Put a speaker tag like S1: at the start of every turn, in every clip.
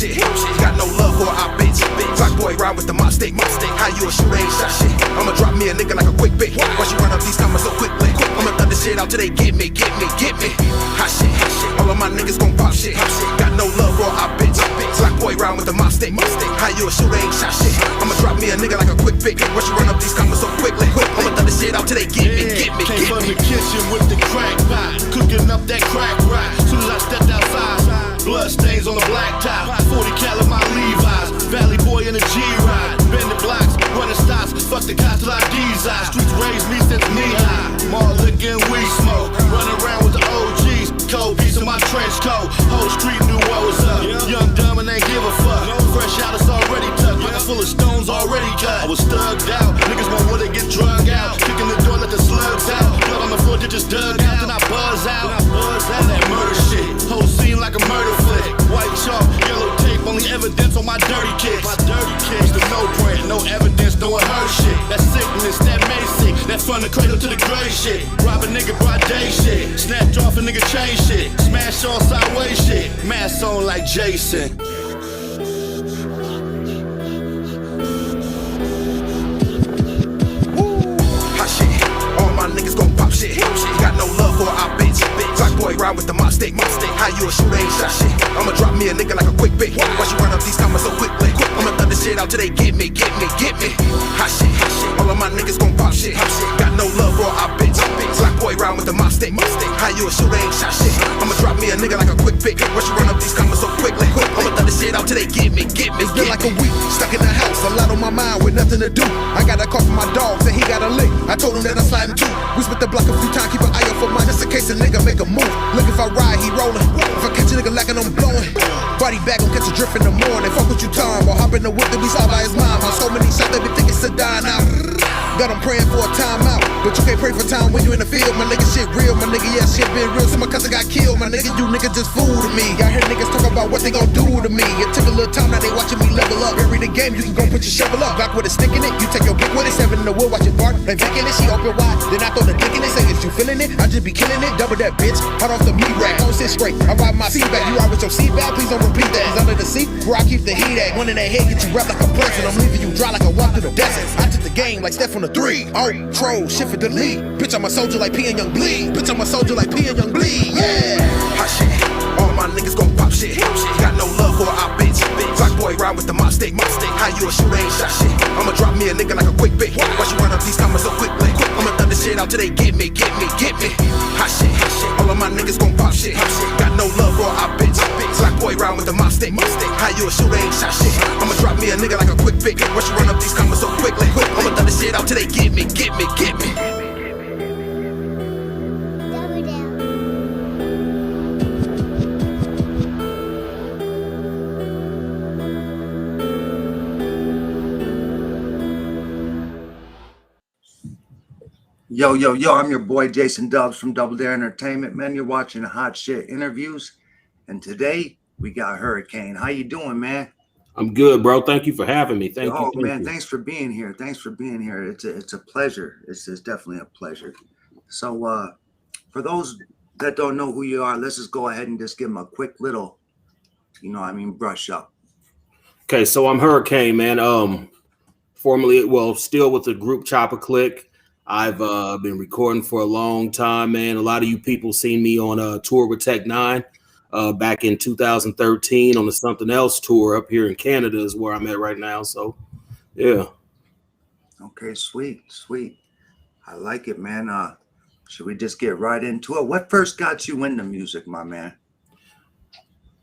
S1: shit. Got no love for our bitch. Black boy ride with the mob stick. How you a shooter ain't shot shit. I'ma drop me a nigga like a quick bit. Watch you run up these comments so quickly. I'ma throw this shit out till they get me. Hot shit. All of my niggas gon' pop shit. Got no love for our bitch. Black boy ride with the mob stick. How you a shooter ain't shot shit. I'ma drop me a nigga like a quick bit. Watch you run up these comments so quickly. I'ma throw this shit out till they get me.
S2: Came from the kitchen with the crack pot, cooking up that crack rock. Soon as I stepped outside, blood stains on the black top. 40 cal in my Levi's, Valley boy in a G-Ride. Bend the blocks, running stops, fuck the cops till I D-side. Streets raised me since knee-high. More liquor and weed smoke, running around with the OGs. Cold piece of my trench coat, whole street knew what was up. Young dumb and ain't give a fuck. Fresh out, it's already tucked, pocket full of stones already cut. I was thugged out, niggas want what they get drug out. Kicking the door, let the slugs out. Blood on the floor, just dug out, then I buzz out. All that murder shit, whole scene like a murder flick. White chalk, yellow tape, only evidence on my dirty kicks. My dirty kicks, the no print, no evidence, no one heard shit. That sickness, that Macy, that from the cradle to the grave shit. Rob a nigga broad day shit, snatch off a nigga chain shit. Smash on sideways shit, mask on like Jason.
S1: Niggas gon' pop shit. Got no love for our bitch. Black boy ride with the mob stick. How you a shooter ain't shot shit. I'ma drop me a nigga like a quick bit. Watch you run up these comments so quickly. I'ma throw this shit out till they get me. Hot shit. All of my niggas gon' pop shit. Got no love for our bitch. Black boy ride with the mob stick. How you a shooter ain't shot shit. I'ma drop me a nigga like a quick bit. Watch you run up these comments so quickly. I'ma throw this shit out till they get me.
S3: It's been like a week, stuck in the house, a lot on my mind with nothing to do. I got a call from my dog, said he got a lick. I told him that I slide him too. We split the block a few times, keep an eye out for mine, just in case a nigga make a move. Look if I ride, he rolling. If I catch a nigga lacking, I'm blowing. Body bag, gon' catch a drift in the morning. Fuck what you talking about, hop in the whip that we saw by his mom. On so many shots, they be thinking it's a dying out. Got him praying for a timeout, but you can't pray for time when you in the field. My nigga shit real, my nigga, yeah, shit been real. So my cousin got killed, my nigga, you niggas just fool to me. I heard niggas talk about what they gon' do to me. It took a little time, now they watching me level up. Bury the game, you can go put your shovel up. Back with a stick in it, you take your pick with it. 7 in the wood, watch it bark. Like Vic in it, she open wide. Then I throw the dick in it, say if you feeling it, I just be killing it. Double that bitch, hot off the meat rack. Don't sit straight, I ride my seat back. You ride with your seat back, please don't repeat that. He's under the seat, where I keep the heat at. One in that head, get you wrapped like a blessing. I'm leaving you dry like a walk through the desert. I took the game like Steph on the 3. Oh, troll, shift for the lead. Bitch, I'm a soldier like P and Young Bleed. Bitch, I'm a soldier like P and Young Bleed. Yeah.
S1: Hot shit. All my niggas gon' pop shit. Got no love for our bitch. Black boy ride with the mob stick. How you a shooter ain't shot shit. I'ma drop me a nigga like a quick bit. Watch you run up these comments so quickly. I'ma throw this shit out till they get me. Hot shit. All of my niggas gon' pop shit. Got no love for our bitch. Black boy ride with the mob stick. How you a shooter ain't shot shit. I'ma drop me a nigga like a quick bit. Watch you run up these comments so quickly. I'ma throw this shit out till they get me.
S4: Yo, I'm your boy Jason Dubbs from Double Dare Entertainment. Man, you're watching Hot Shit Interviews. And today we got Hurracane. How you doing, man?
S5: I'm good, bro. Thank you for having me. Thank you.
S4: Man, thanks for being here. It's a pleasure. It's definitely a pleasure. So for those that don't know who you are, let's just go ahead and just give them a quick little, brush up.
S5: Okay, so I'm Hurracane, man. Formerly, still with the group Chopper Click. I've been recording for a long time, man. A lot of you people seen me on a tour with Tech 9 back in 2013 on the Something Else tour up here in Canada is where I'm at right now. So, yeah.
S4: Okay, sweet. I like it, man. Should we just get right into it? What first got you into music, my man?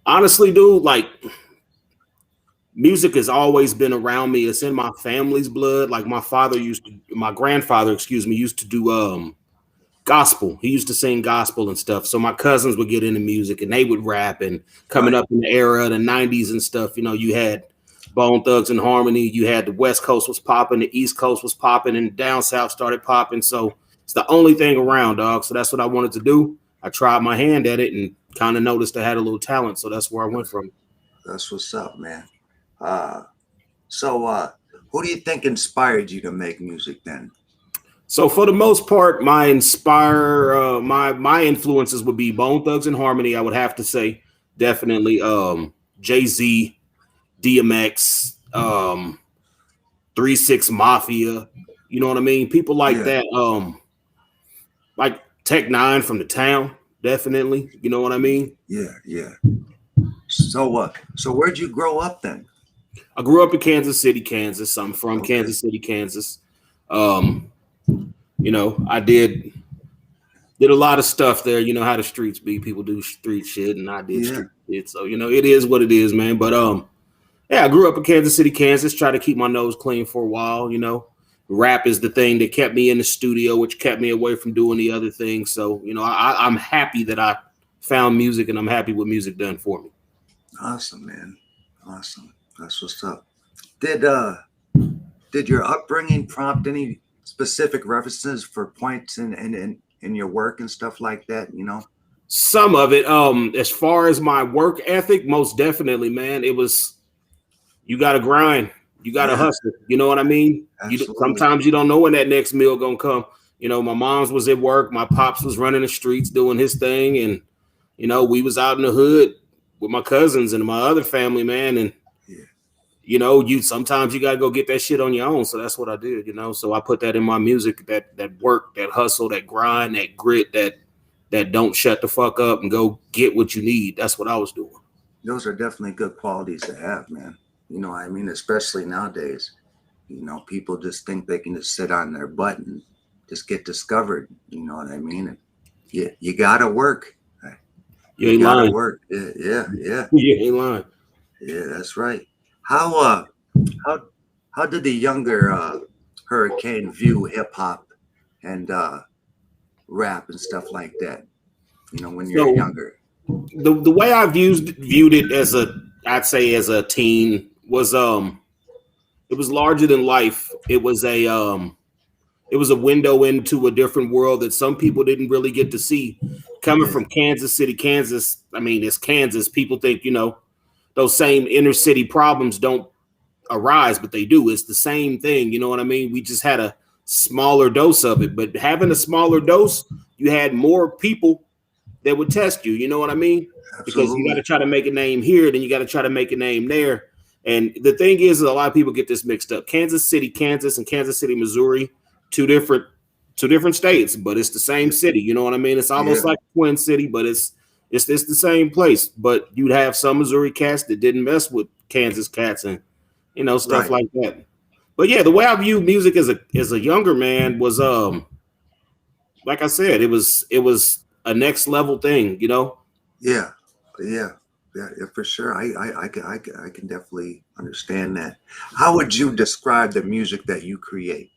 S5: Honestly, dude, music has always been around me. It's in my family's blood. Like my grandfather, used to do gospel. He used to sing gospel and stuff. So my cousins would get into music and they would rap. And coming up in the era of the 90s and stuff, you had Bone Thugs and Harmony. You had the West Coast was popping, the East Coast was popping, and down south started popping. So it's the only thing around, dog. So that's what I wanted to do. I tried my hand at it and kind of noticed I had a little talent. So that's where I went from.
S4: That's what's up, man. So who do you think inspired you to make music then?
S5: So for the most part, my influences would be Bone Thugs and Harmony. I would have to say definitely Jay-Z, DMX, 3-6 Mafia, you know what I mean? People like that, like Tech Nine from the town, definitely. You know what I mean?
S4: Yeah, yeah. So so where'd you grow up then?
S5: I grew up in Kansas City, Kansas. I'm from Kansas City, Kansas. You know, I did a lot of stuff there. You know how the streets be. People do street shit, and I did street shit. So, you know, it is what it is, man. But yeah, I grew up in Kansas City, Kansas. Tried to keep my nose clean for a while. You know, rap is the thing that kept me in the studio, which kept me away from doing the other things. So, you know, I'm happy that I found music, and I'm happy what music done for me.
S4: Awesome, man. Awesome. That's what's up. Did your upbringing prompt any specific references for points in your work and stuff like that? You know,
S5: some of it. As far as my work ethic, most definitely, man. It was, you got to grind, you got to hustle. You know what I mean? Sometimes you don't know when that next meal gonna come. You know, my mom's was at work, my pops was running the streets doing his thing, and you know, we was out in the hood with my cousins and my other family, man, and you know, sometimes you got to go get that shit on your own. So that's what I did, you know. So I put that in my music, that work, that hustle, that grind, that grit, that don't shut the fuck up and go get what you need. That's what I was doing.
S4: Those are definitely good qualities to have, man. You know what I mean? Especially nowadays, you know, people just think they can just sit on their butt and just get discovered. You know what I mean? And you got to work.
S5: You ain't lying.
S4: Work. Yeah.
S5: You ain't lying.
S4: Yeah, that's right. How did the younger Hurracane view hip hop and rap and stuff like that? You know, when you're younger.
S5: The way I viewed it as I'd say as a teen was it was larger than life. It was a window into a different world that some people didn't really get to see. Coming from Kansas City, Kansas, I mean, it's Kansas. People think, you know, those same inner city problems don't arise, but they do. It's the same thing. You know what I mean? We just had a smaller dose of it, but having a smaller dose, you had more people that would test you. You know what I mean?
S4: Absolutely.
S5: Because you got to try to make a name here, then you got to try to make a name there. And the thing is a lot of people get this mixed up. Kansas City, Kansas, and Kansas City, Missouri, two different states, but it's the same city. You know what I mean? It's almost like Twin City, but it's the same place. But you'd have some Missouri cats that didn't mess with Kansas cats and, you know, stuff like that. But yeah, the way I view music as a younger man was like I said, it was a next level thing, you know? Yeah,
S4: for sure. I can definitely understand that. How would you describe the music that you create?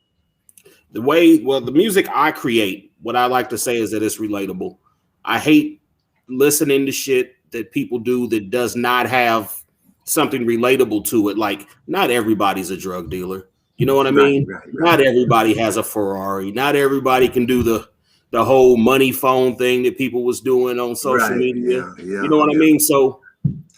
S5: The music I create, what I like to say is that it's relatable. I hate listening to shit that people do that does not have something relatable to it. Like, not everybody's a drug dealer. You know what I mean? Right. Not everybody has a Ferrari. Not everybody can do the whole money phone thing that people was doing on social media. You know what I mean? So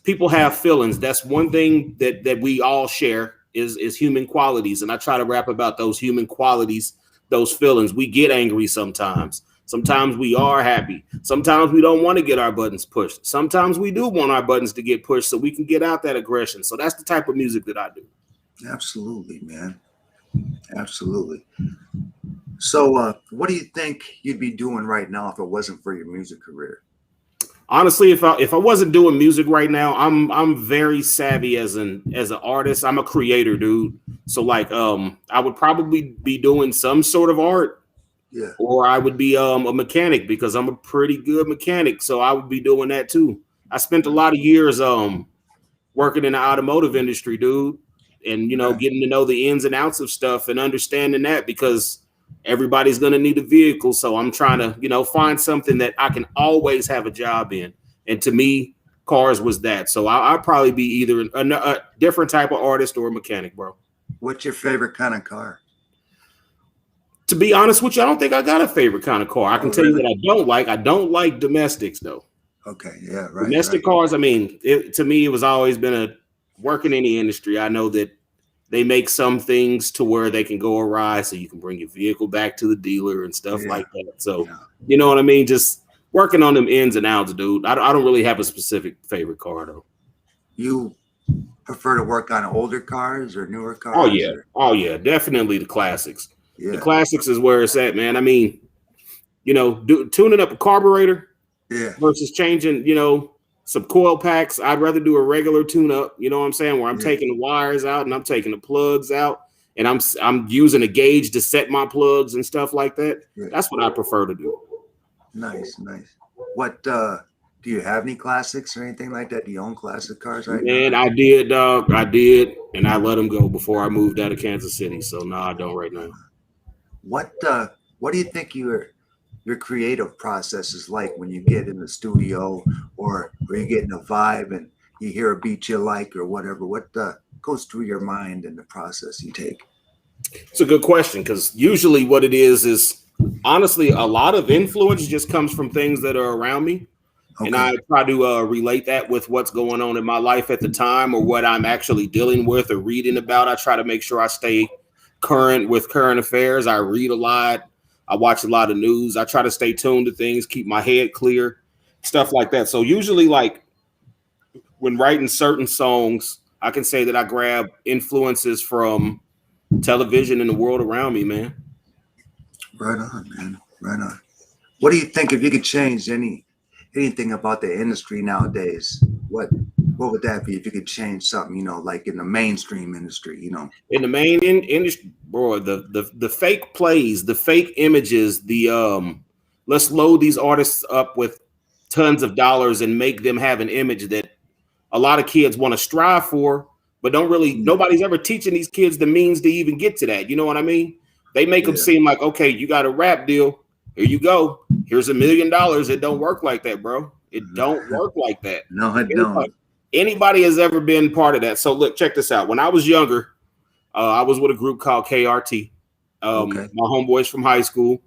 S5: people have feelings. That's one thing that we all share is human qualities. And I try to rap about those human qualities, those feelings. We get angry sometimes. Sometimes we are happy. Sometimes we don't want to get our buttons pushed. Sometimes we do want our buttons to get pushed so we can get out that aggression. So that's the type of music that I do.
S4: Absolutely, man. Absolutely. So what do you think you'd be doing right now if it wasn't for your music career?
S5: Honestly, if I wasn't doing music right now, I'm very savvy as an artist. I'm a creator, dude. So like I would probably be doing some sort of art.
S4: Yeah.
S5: Or I would be a mechanic because I'm a pretty good mechanic. So I would be doing that too. I spent a lot of years working in the automotive industry, dude. And, you know, getting to know the ins and outs of stuff and understanding that because everybody's going to need a vehicle. So I'm trying to, you know, find something that I can always have a job in. And to me, cars was that. So I'll probably be either a different type of artist or a mechanic, bro.
S4: What's your favorite kind of car?
S5: To be honest with you, I don't think I got a favorite kind of car. I can tell you what I don't like. I don't like domestics, though.
S4: Okay, yeah, right.
S5: Domestic cars, I mean, to me, it was always been working in the industry. I know that they make some things to where they can go awry so you can bring your vehicle back to the dealer and stuff like that. So, you know what I mean? Just working on them ins and outs, dude. I don't really have a specific favorite car, though.
S4: You prefer to work on older cars or newer cars?
S5: Oh yeah,
S4: or?
S5: oh yeah, definitely the classics.
S4: Yeah.
S5: The classics is where it's at, man. I mean, you know, tuning up a carburetor
S4: Yeah.
S5: versus changing, you know, some coil packs. I'd rather do a regular tune up, you know what I'm saying, where I'm taking the wires out and I'm taking the plugs out and I'm using a gauge to set my plugs and stuff like that.
S4: Yeah.
S5: That's what I prefer to do.
S4: Nice. What do you have any classics or anything like that? Do you own classic cars right now?
S5: Man, I did, dog. I did, and I let them go before I moved out of Kansas City. So no, I don't right now.
S4: What do you think your creative process is like when you get in the studio or you're getting a vibe and you hear a beat you like or whatever? What goes through your mind in the process you take?
S5: It's a good question, because usually what it is honestly a lot of influence just comes from things that are around me. Okay. And I try to relate that with what's going on in my life at the time or what I'm actually dealing with or reading about. I try to make sure I stay current with current affairs. I read a lot. I watch a lot of news. I try to stay tuned to things, keep my head clear, stuff like that. So usually, like when writing certain songs, I can say that I grab influences from television and the world around me, man.
S4: Right on, man. Right on. What do you think if you could change anything about the industry nowadays? What would that be if you could change something, you know, like in the mainstream industry, you know?
S5: In the main industry, bro, the fake plays, the fake images, let's load these artists up with tons of dollars and make them have an image that a lot of kids want to strive for, but don't really, nobody's ever teaching these kids the means to even get to that. You know what I mean? They make them seem like, okay, you got a rap deal. Here you go. Here's $1 million. It don't work like that, bro. It don't work like that.
S4: No, it don't.
S5: Anybody has ever been part of that. So look, check this out. When I was younger, I was with a group called KRT. My homeboys from high school,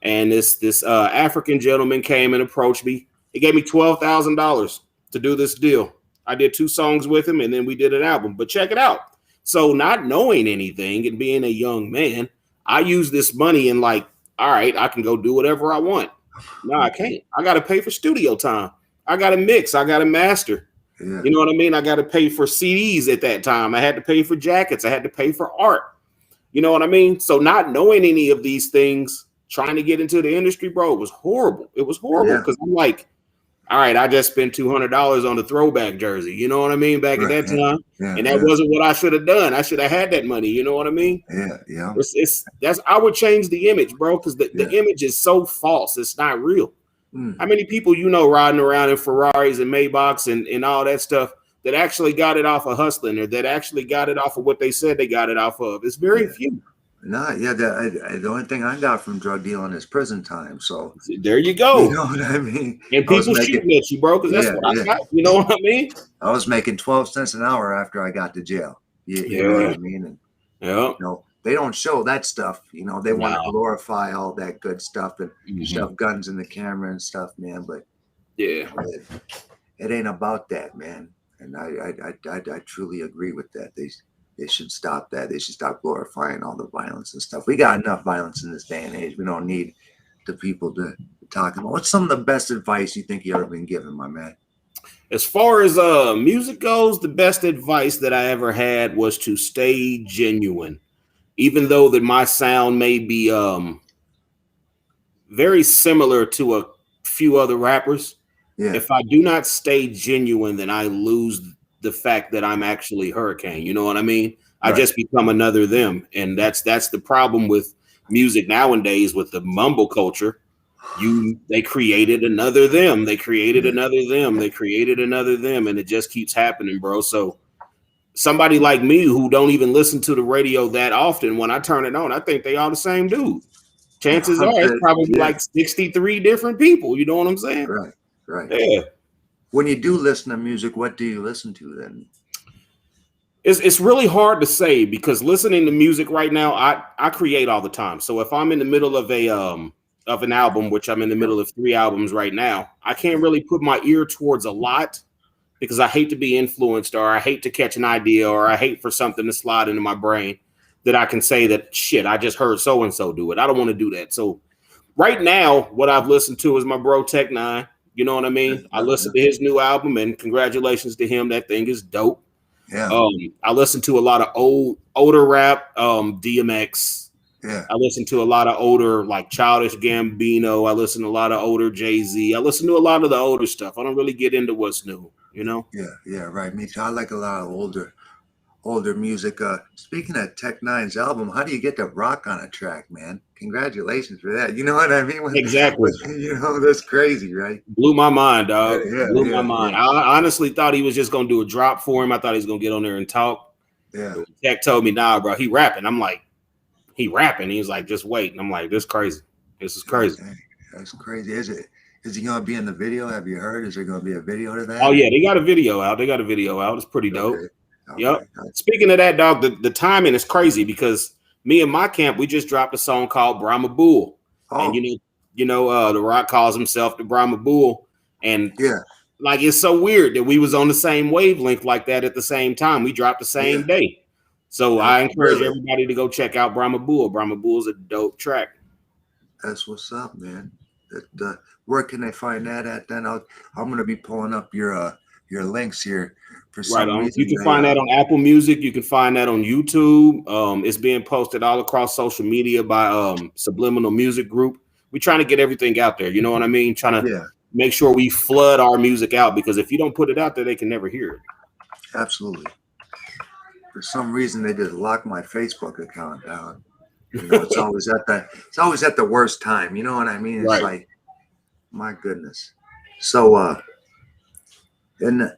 S5: and this African gentleman came and approached me. He gave me $12,000 to do this deal. I did 2 songs with him, and then we did an album. But check it out. So not knowing anything and being a young man, I used this money and like, all right, I can go do whatever I want. No, I can't. I got to pay for studio time. I got to mix. I got to master. Yeah. You know what I mean? I got to pay for CDs at that time. I had to pay for jackets. I had to pay for art. You know what I mean? So not knowing any of these things, trying to get into the industry, bro, it was horrible. It was horrible because I'm like, all right, I just spent $200 on the throwback jersey. You know what I mean? Back at that time. Yeah, and that wasn't what I should have done. I should have had that money. You know what I mean?
S4: Yeah.
S5: I would change the image, bro, because the image is so false. It's not real. How many people you know riding around in Ferraris and Maybachs and all that stuff that actually got it off of hustling or that actually got it off of what they said they got it off of? It's very few.
S4: The only thing I got from drug dealing is prison time. So
S5: there you go.
S4: You know what I mean?
S5: And people shooting at you, bro, because that's what I got. You know what I mean?
S4: I was making 12 cents an hour after I got to jail. You know what I mean? And, you know, they don't show that stuff. You know, they want to glorify all that good stuff and shove guns in the camera and stuff, man. But it ain't about that, man. And I truly agree with that. They should stop that. They should stop glorifying all the violence and stuff. We got enough violence in this day and age. We don't need the people to talk about. What's some of the best advice you think you ever been given, my man?
S5: As far as music goes, the best advice that I ever had was to stay genuine. Even though that my sound may be very similar to a few other rappers, if I do not stay genuine, then I lose the fact that I'm actually Hurracane. You know what I mean? I just become another them. And that's the problem with music nowadays with the mumble culture. They created another them. They created another them. They created another them. And it just keeps happening, bro. So somebody like me who don't even listen to the radio that often, when I turn it on, I think they all the same dude. Chances are it's probably like 63 different people. You know what I'm saying?
S4: Right.
S5: Yeah.
S4: When you do listen to music, what do you listen to then?
S5: It's really hard to say because listening to music right now, I create all the time. So if I'm in the middle of an album, which I'm in the middle of 3 albums right now, I can't really put my ear towards a lot because I hate to be influenced or I hate to catch an idea or I hate for something to slide into my brain that I can say that shit, I just heard so-and-so do it. I don't want to do that. So right now, what I've listened to is my bro Tech 9. You know what I mean? I listened to his new album and congratulations to him. That thing is dope.
S4: Yeah.
S5: I listen to a lot of older rap, DMX.
S4: Yeah.
S5: I listen to a lot of older, like Childish Gambino. I listen to a lot of older Jay-Z. I listen to a lot of the older stuff. I don't really get into what's new, you know?
S4: Yeah. Yeah. Right. Me too. I like a lot of older music. Speaking of Tech Nine's album, how do you get to rock on a track, man? Congratulations for that. You know what I mean?
S5: Exactly.
S4: You know, that's crazy, right?
S5: Blew my mind,
S4: Yeah,
S5: dog.
S4: yeah,
S5: Blew my
S4: yeah,
S5: mind.
S4: yeah,
S5: I honestly thought he was just gonna do a drop for him. I thought he was gonna get on there and talk.
S4: yeah.
S5: Tech told me, nah, bro, he rapping. I'm like, he rapping. He was like, just wait. And I'm like, this crazy. This is crazy.
S4: Dang, that's crazy. Is he gonna be in the video? Have you heard? Is there gonna be a video to that?
S5: Oh yeah, they got a video out. They got a video out. It's pretty dope.
S4: Okay. All
S5: Yep.
S4: right.
S5: Speaking of that, dog, the timing is crazy because me and my camp, we just dropped a song called Brahma Bull.
S4: Oh,
S5: And The Rock calls himself the Brahma Bull. And
S4: yeah,
S5: like it's so weird that we was on the same wavelength like that at the same time. We dropped the same day. So I encourage
S4: really?
S5: everybody to go check out Brahma Bull. Brahma Bull is a dope track.
S4: That's what's up, man. Where can they find that at? Then I'm gonna be pulling up your links here for some
S5: Right on.
S4: reason.
S5: You can find that on Apple Music. You can find that on YouTube. It's being posted all across social media by Subliminal Music Group. We're trying to get everything out there. You know what I mean? Trying to make sure we flood our music out because if you don't put it out there, they can never hear it.
S4: Absolutely. For some reason, they just locked my Facebook account down. You know, it's always at the worst time. You know what I mean? It's
S5: Right.
S4: like, my goodness. So, in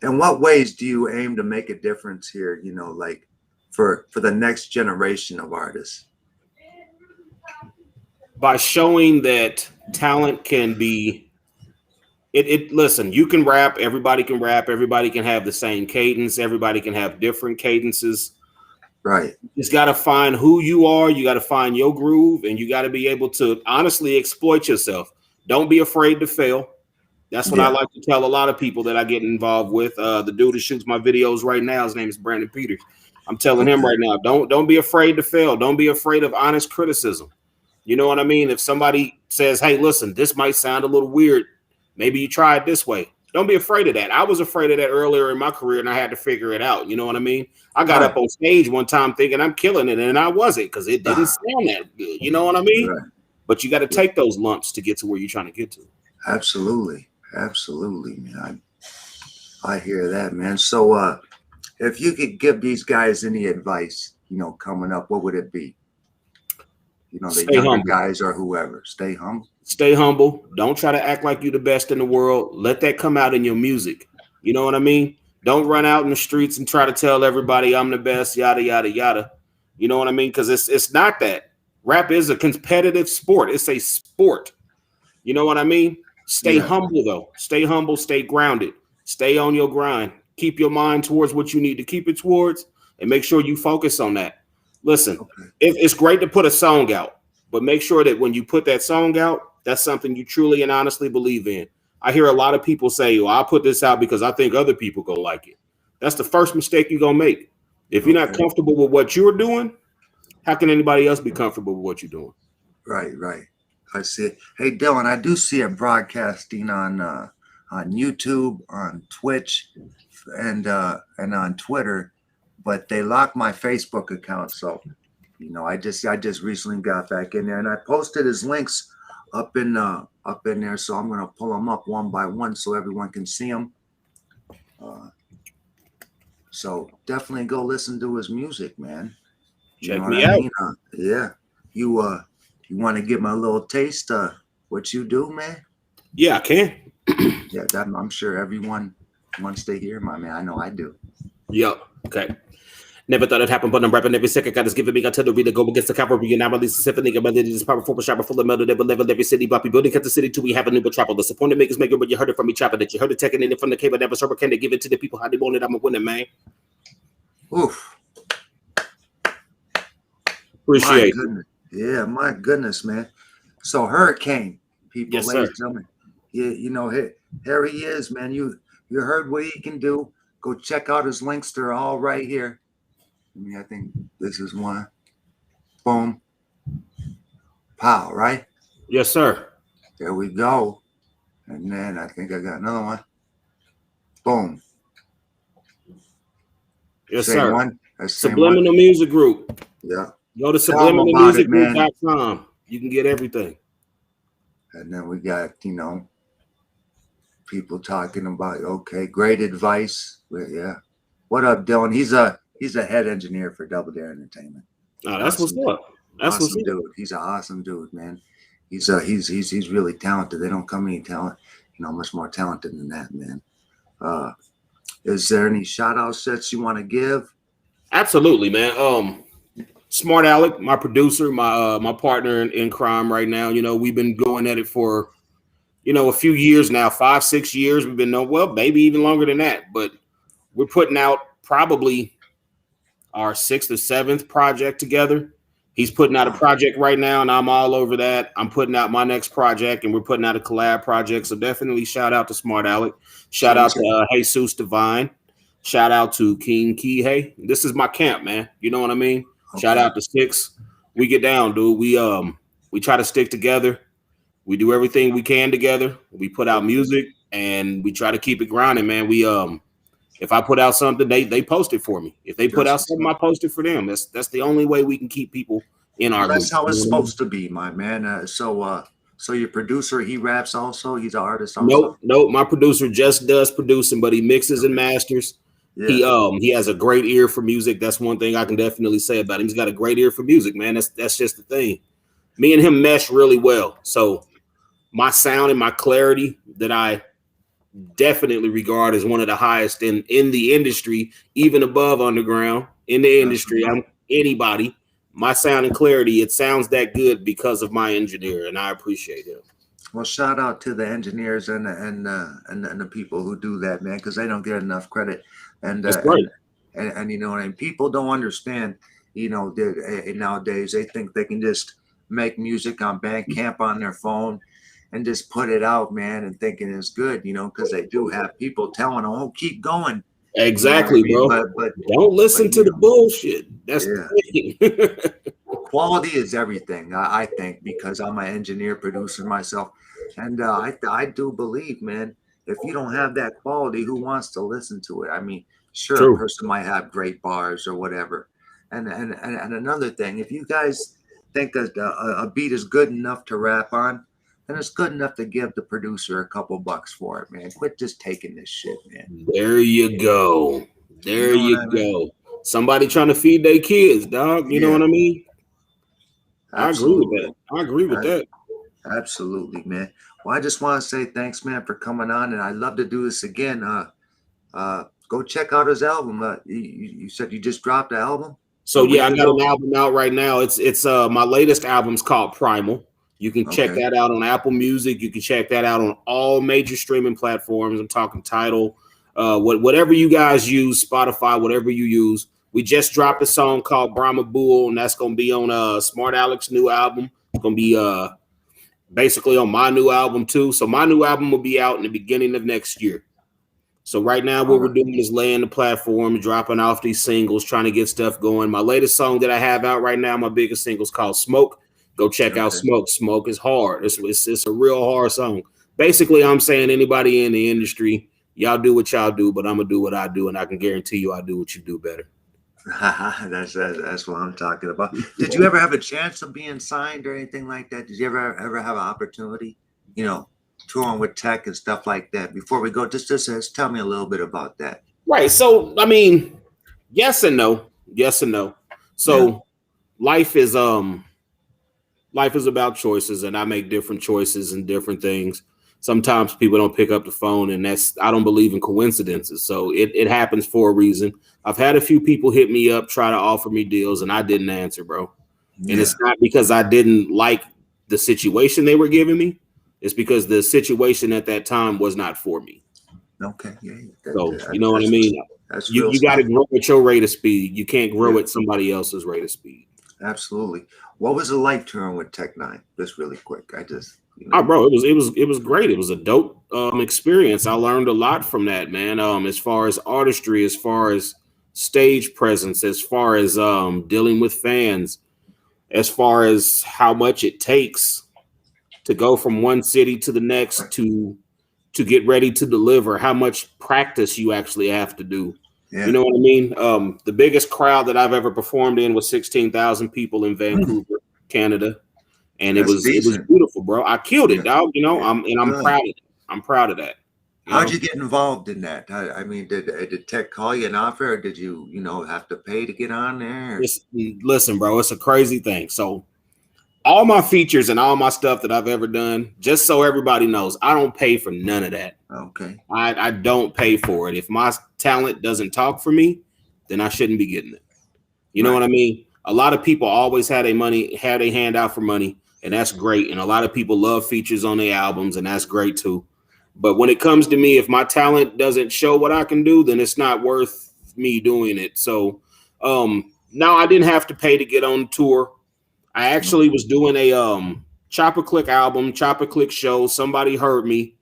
S4: what ways do you aim to make a difference here? You know, like for the next generation of artists.
S5: By showing that talent can be listen, you can rap, everybody can have the same cadence, everybody can have different cadences.
S4: Right.
S5: You just got to find who you are, you got to find your groove, and you got to be able to honestly exploit yourself. Don't be afraid to fail. That's what I like to tell a lot of people that I get involved with. The dude that shoots my videos right now, his name is Brandon Peters. I'm telling him right now, don't be afraid to fail. Don't be afraid of honest criticism. You know what I mean? If somebody says, hey, listen, this might sound a little weird. Maybe you try it this way. Don't be afraid of that. I was afraid of that earlier in my career, and I had to figure it out. You know what I mean? I got up on stage one time thinking I'm killing it, and I wasn't because it didn't sound that good. You know what I mean?
S4: Right.
S5: But you got to take those lumps to get to where you're trying to get to.
S4: Absolutely. Absolutely, man. I hear that, man. So if you could give these guys any advice, you know, coming up, what would it be? You know, the
S5: Stay
S4: younger
S5: humble.
S4: guys or whoever. Stay humble.
S5: Stay humble. Don't try to act like you're the best in the world. Let that come out in your music. You know what I mean? Don't run out in the streets and try to tell everybody I'm the best, yada, yada, yada. You know what I mean? Because it's not that. Rap is a competitive sport. It's a sport. You know what I mean? Stay humble, though. Stay humble. Stay grounded. Stay on your grind. Keep your mind towards what you need to keep it towards and make sure you focus on that. Listen, it's great to put a song out, but make sure that when you put that song out, that's something you truly and honestly believe in. I hear a lot of people say, well, I'll put this out because I think other people go like it. That's the first mistake you're going to make. If you're not comfortable with what you're doing, how can anybody else be comfortable with what you're doing?
S4: Right, right. I see it. Hey, Dylan, I do see it broadcasting on YouTube, on Twitch, and on Twitter, but they locked my Facebook account. So, you know, I just recently got back in there, and I posted his links up in there. So I'm gonna pull them up one by one so everyone can see them. So definitely go listen to his music, man.
S5: Check me out.
S4: Yeah. You want to give me a little taste of what you do, man?
S5: Yeah, I can.
S4: Yeah, I'm sure everyone wants to hear, my man. I know I do.
S5: Yep. Okay. Never thought it happened, but I'm rapping every second. God is giving me artillery to go against the cavalry. And now release a symphony. I'm ready to this powerful shopper full of metal that will level every city. Boppy building at the city till we have a new metropolis. Disappointed makers make it, but you heard it from me chopping it. You heard it taking it from the cable. Never Hurracane to give it to the people how they want it. I'm a winner, man.
S4: Oof.
S5: Appreciate it.
S4: Goodness. Yeah, my goodness, man. So Hurracane, people,
S5: Yes,
S4: ladies
S5: sir.
S4: and gentlemen. Yeah, you know, here he is, man. You heard what he can do. Go check out his links. They're all right here. I think this is one. Boom. Pow, right?
S5: Yes, sir.
S4: There we go. And then I think I got another one. Boom.
S5: Yes,
S4: Same
S5: sir.
S4: one. That's the same one.
S5: Subliminal Music Group.
S4: Yeah.
S5: Go to
S4: Tell 'em about it, man.
S5: subliminalmusicgroup.com. You can get everything.
S4: And then we got, people talking about, okay, great advice. Well, yeah. What up, Dylan? He's a head engineer for Double Dare Entertainment.
S5: Oh, that's
S4: Awesome,
S5: what's up. That's what's
S4: awesome
S5: up.
S4: dude. He's an awesome dude, man. He's really talented. They don't come any talent, much more talented than that, man. Is there any shout out sets you want to give?
S5: Absolutely, man. Smart Alec, my producer, my partner in crime right now. We've been going at it for a few years now, 5-6 years. We've been maybe even longer than that, but we're putting out probably our 6th or 7th project together. He's putting out a project right now, and I'm all over that. I'm putting out my next project, and we're putting out a collab project. So definitely shout out to Smart Alec. Shout out to Jesus Divine. Shout out to King Kihei. This is my camp, man. You know what I mean? Okay. Shout out to Six. We get down, dude. We try to stick together. We do everything we can together. We put out music, and we try to keep it grinding, man. If I put out something, they post it for me. If they put out something, I post it for them. That's the only way we can keep people in our group.
S4: That's how it's supposed to be, my man. So your producer, he raps also? He's an artist also?
S5: Nope. My producer just does producing, but he mixes and masters. Yeah. He has a great ear for music. That's one thing I can definitely say about him. He's got a great ear for music, man. That's just the thing. Me and him mesh really well. So my sound and my clarity that I definitely regard as one of the highest in the industry, even above underground in the industry. I'm anybody. My sound and clarity, it sounds that good because of my engineer, and I appreciate him.
S4: Well, shout out to the engineers and the people who do that, man, because they don't get enough credit. And
S5: that's right.
S4: And people don't understand. Nowadays they think they can just make music on Bandcamp on their phone and just put it out, man, and thinking it's good, because they do have people telling them, "Oh, keep going."
S5: Exactly, bro. But don't listen to the bullshit. That's the thing.
S4: Quality is everything, I think, because I'm an engineer, producer myself, and I do believe, man, if you don't have that quality, who wants to listen to it? I mean, sure, True. A person might have great bars or whatever, and another thing, if you guys think that a beat is good enough to rap on, and it's good enough to give the producer a couple bucks for it, man. Quit just taking this shit, man.
S5: There you go. There you go. Mean? Somebody trying to feed their kids, dog. You know what I mean?
S4: Absolutely.
S5: I agree with that.
S4: Absolutely, man. Well, I just want to say thanks, man, for coming on, and I'd love to do this again. Go check out his album. You said you just dropped the album?
S5: So yeah, I got an album out right now. It's my latest album's called Primal. You can check that out on Apple Music. You can check that out on all major streaming platforms. I'm talking Tidal, whatever you guys use, Spotify, whatever you use. We just dropped a song called Brahma Bull, and that's going to be on Smart Alec's new album. It's going to be basically on my new album too. So my new album will be out in the beginning of next year. So right now what we're doing is laying the platform, dropping off these singles, trying to get stuff going. My latest song that I have out right now, my biggest single, is called Smoke. Go check out Smoke. Smoke is hard. It's a real hard song. Basically, I'm saying anybody in the industry, y'all do what y'all do, but I'm going to do what I do, and I can guarantee you I do what you do better.
S4: That's what I'm talking about. Did you ever have a chance of being signed or anything like that? Did you ever have an opportunity, touring with Tech and stuff like that? Before we go, just tell me a little bit about that.
S5: Right. So, I mean, yes and no. Yes and no. So life is about choices, and I make different choices and different things. Sometimes people don't pick up the phone, and I don't believe in coincidences. So it happens for a reason. I've had a few people hit me up, try to offer me deals, and I didn't answer, bro. Yeah. And it's not because I didn't like the situation they were giving me. It's because the situation at that time was not for me.
S4: Okay. Yeah.
S5: So you know what I mean? You got to grow at your rate of speed. You can't grow at somebody else's rate of speed.
S4: Absolutely. What was it like touring with Tech Nine? Just really quick.
S5: Bro, it was great. It was a dope experience. I learned a lot from that, man. As far as artistry, as far as stage presence, as far as dealing with fans, as far as how much it takes to go from one city to the next to get ready to deliver, how much practice you actually have to do.
S4: Yeah.
S5: You know what I mean? The biggest crowd that I've ever performed in was 16,000 people in Vancouver, Canada, and it
S4: That's
S5: was
S4: decent.
S5: beautiful, bro. I killed it,
S4: Yeah.
S5: dog. You know,
S4: Yeah.
S5: I'm
S4: Good.
S5: proud of it. I'm proud of that. You
S4: How'd
S5: know,
S4: you get involved in that? I mean, did Tech call you an offer, or did you, have to pay to get on there?
S5: listen, bro, it's a crazy thing. So all my features and all my stuff that I've ever done, just so everybody knows, I don't pay for none of that.
S4: Okay.
S5: I don't pay for it. If my talent doesn't talk for me, then I shouldn't be getting it. You know
S4: Right.
S5: what I mean? A lot of people always had a hand out for money, and that's great. And a lot of people love features on their albums, and that's great too. But when it comes to me, if my talent doesn't show what I can do, then it's not worth me doing it. So now I didn't have to pay to get on tour. I actually was doing a Chopper Click album, Chopper Click show. Somebody heard me,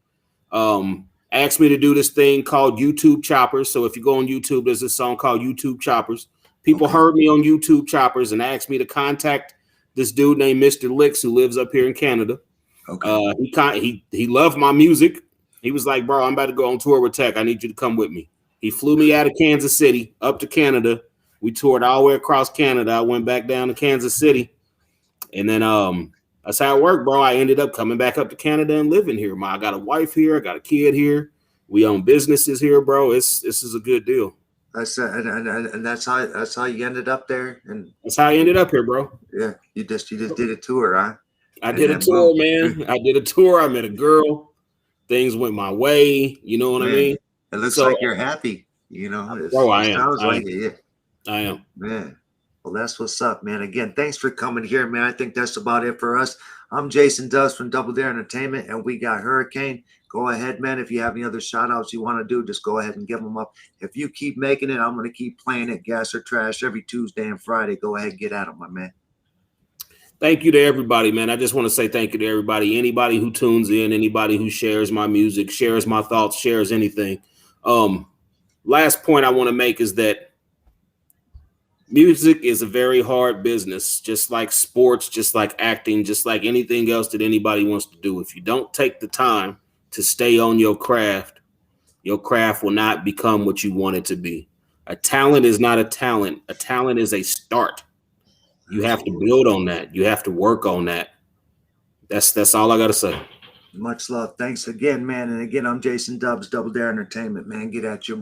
S5: asked me to do this thing called YouTube Choppers. So if you go on YouTube, there's this song called YouTube Choppers. People
S4: Okay.
S5: heard me on YouTube Choppers and asked me to contact this dude named Mr. Licks who lives up here in Canada.
S4: Okay.
S5: He loved my music. He was like, bro, I'm about to go on tour with Tech. I need you to come with me. He flew me out of Kansas City up to Canada. We toured all the way across Canada. I went back down to Kansas City. And then that's how it worked, bro. I ended up coming back up to Canada and living here. I got a wife here. I got a kid here. We own businesses here, bro. This is a good deal.
S4: And that's how you ended up there. And
S5: That's how I ended up here, bro.
S4: yeah, you just did a tour, huh?
S5: I
S4: And
S5: did a
S4: then
S5: tour,
S4: boom.
S5: man. I did a tour. I met a girl. Things went my way. You know what I
S4: Man,
S5: mean?
S4: it looks
S5: So,
S4: like you're happy.
S5: bro, I
S4: It
S5: am.
S4: sounds like it. Yeah.
S5: I am.
S4: Man, well, that's what's up, man. Again, thanks for coming here, man. I think that's about it for us. I'm Jason Dubb from Double Dare Entertainment, and we got Hurracane. Go ahead, man. If you have any other shout outs you want to do, just go ahead and give them up. If you keep making it, I'm going to keep playing it, Gas or Trash, every Tuesday and Friday. Go ahead, get at them, my man.
S5: Thank you to everybody, man. I just want to say thank you to everybody. Anybody who tunes in, anybody who shares my music, shares my thoughts, shares anything. Last point I want to make is that music is a very hard business, just like sports, just like acting, just like anything else that anybody wants to do. If you don't take the time to stay on your craft will not become what you want it to be. A talent is not a talent. A talent is a start. You have to build on that. You have to work on that. That's all I got to say.
S4: Much love. Thanks again, man. And again, I'm Jason Dubbs, Double Dare Entertainment, man. Get at you.